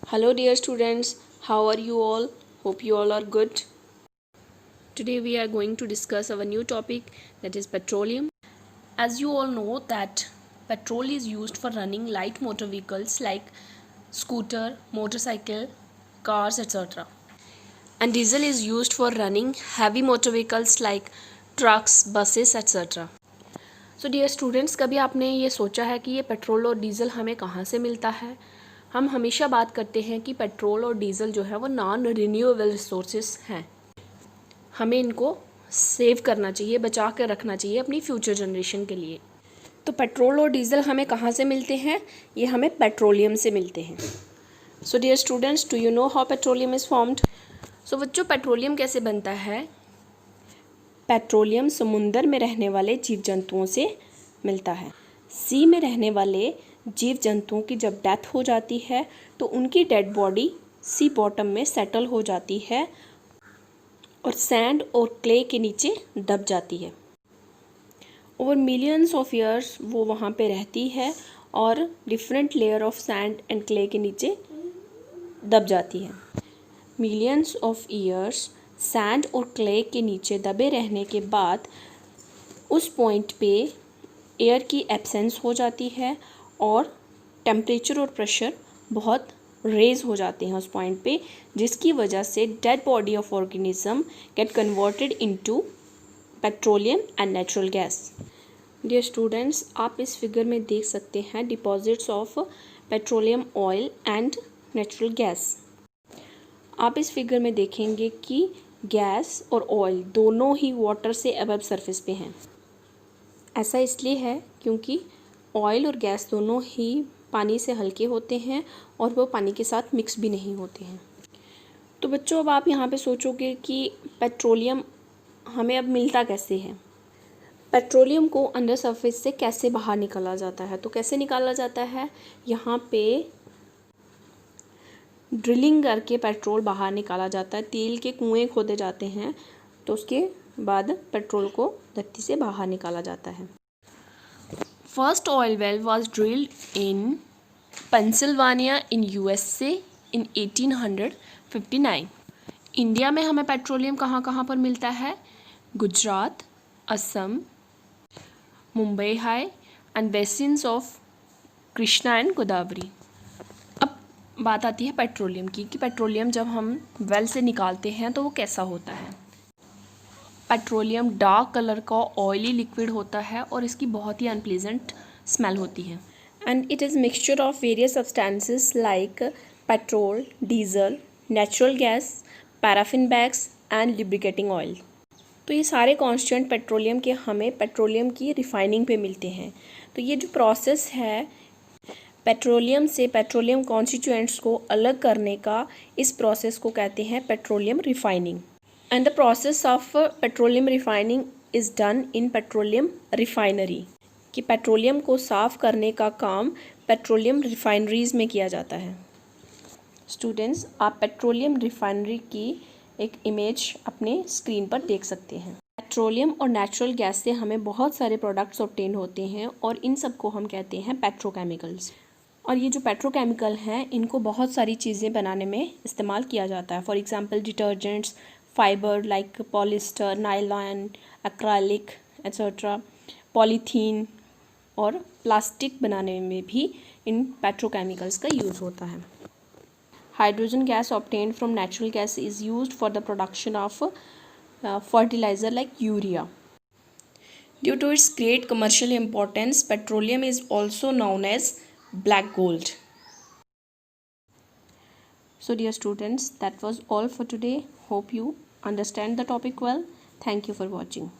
Hello, dear students. How are you all? Hope you all are good. Today we are going to discuss our new topic, that is petroleum. As you all know that petrol is used for running light motor vehicles like scooter, motorcycle, cars, etc. And diesel is used for running heavy motor vehicles like trucks, buses, etc. So dear students, कभी आपने ये सोचा है कि ये petrol और diesel हमें कहाँ से मिलता है? हम हमेशा बात करते हैं कि पेट्रोल और डीज़ल जो है वो नॉन रिन्यूएबल रिसोर्सेज हैं। हमें इनको सेव करना चाहिए, बचा कर रखना चाहिए अपनी फ्यूचर जनरेशन के लिए। तो पेट्रोल और डीज़ल हमें कहाँ से मिलते हैं? ये हमें पेट्रोलियम से मिलते हैं। So dear students, do you know how petroleum is formed? So बच्चों, पेट्रोलियम कैसे बनता है? पेट्रोलियम समुंदर में रहने वाले जीव जंतुओं से मिलता है। सी में रहने वाले जीव जंतुओं की जब डेथ हो जाती है तो उनकी डेड बॉडी सी बॉटम में सेटल हो जाती है और सैंड और क्ले के नीचे दब जाती है। ओवर मिलियंस ऑफ ईयर्स वो वहाँ पे रहती है और different layer of sand and clay के नीचे दब जाती है। मिलियंस ऑफ ईयर्स सैंड और क्ले के नीचे दबे रहने के बाद उस पॉइंट पे एयर की एब्सेंस हो जाती है और टेम्परेचर और प्रेशर बहुत रेज हो जाते हैं उस पॉइंट पे, जिसकी वजह से dead body of organism get converted into petroleum and natural gas. Dear students, आप इस फिगर में देख सकते हैं deposits of petroleum oil and natural gas. आप इस फिगर में देखेंगे कि गैस और ऑयल दोनों ही वाटर से अबव सरफेस पे हैं। ऐसा इसलिए है क्योंकि ऑयल और गैस दोनों ही पानी से हल्के होते हैं और वो पानी के साथ मिक्स भी नहीं होते हैं। तो बच्चों, अब आप यहाँ पे सोचोगे कि पेट्रोलियम हमें अब मिलता कैसे है? पेट्रोलियम को अंडर सरफेस से कैसे बाहर निकाला जाता है? तो कैसे निकाला जाता है? यहाँ पे ड्रिलिंग करके पेट्रोल बाहर निकाला जाता है। तेल के कुएं खोदे जाते हैं तो उसके बाद पेट्रोल को धरती से बाहर निकाला जाता है। First oil well was drilled in Pennsylvania in USA in 1859। India में हमें पेट्रोलियम कहाँ कहाँ पर मिलता है? Gujarat, Assam, Mumbai high and basins of Krishna and Godavari. बात आती है पेट्रोलियम की कि पेट्रोलियम जब हम वेल से निकालते हैं तो वो कैसा होता है। पेट्रोलियम डार्क कलर का ऑयली लिक्विड होता है और इसकी बहुत ही अनप्लीजेंट स्मेल होती है। And it is mixture of various substances like petrol, diesel, natural gas, paraffin bags and lubricating oil. तो ये सारे कॉन्स्टेंट पेट्रोलियम के हमें पेट्रोलियम की रिफाइनिंग पे मिलते हैं। तो ये जो प्रोसेस है पेट्रोलियम से पेट्रोलियम कॉन्स्टिट्यूएंट्स को अलग करने का, इस प्रोसेस को कहते हैं petroleum refining. And the process of petroleum refining is done in petroleum refinery. कि पेट्रोलियम को साफ़ करने का काम पेट्रोलियम रिफाइनरीज़ में किया जाता है। स्टूडेंट्स, आप पेट्रोलियम रिफाइनरी की एक इमेज अपने स्क्रीन पर देख सकते हैं। पेट्रोलियम और नेचुरल गैस से हमें बहुत सारे प्रोडक्ट्स ऑब्टेन होते हैं और इन सब को हम कहते हैं पेट्रोकेमिकल्स। और ये जो पेट्रोकेमिकल हैं इनको बहुत सारी चीज़ें बनाने में इस्तेमाल किया जाता है। For example detergents, fibre like polyester, nylon, acrylic etcetera, polythene और प्लास्टिक बनाने में भी इन पेट्रोकेमिकल्स का यूज़ होता है। Hydrogen gas obtained from natural gas is used for the production of fertilizer like urea. Due to its great commercial importance, petroleum is also known as black gold. So dear students, that was all for today. Hope you understand the topic well. Thank you for watching.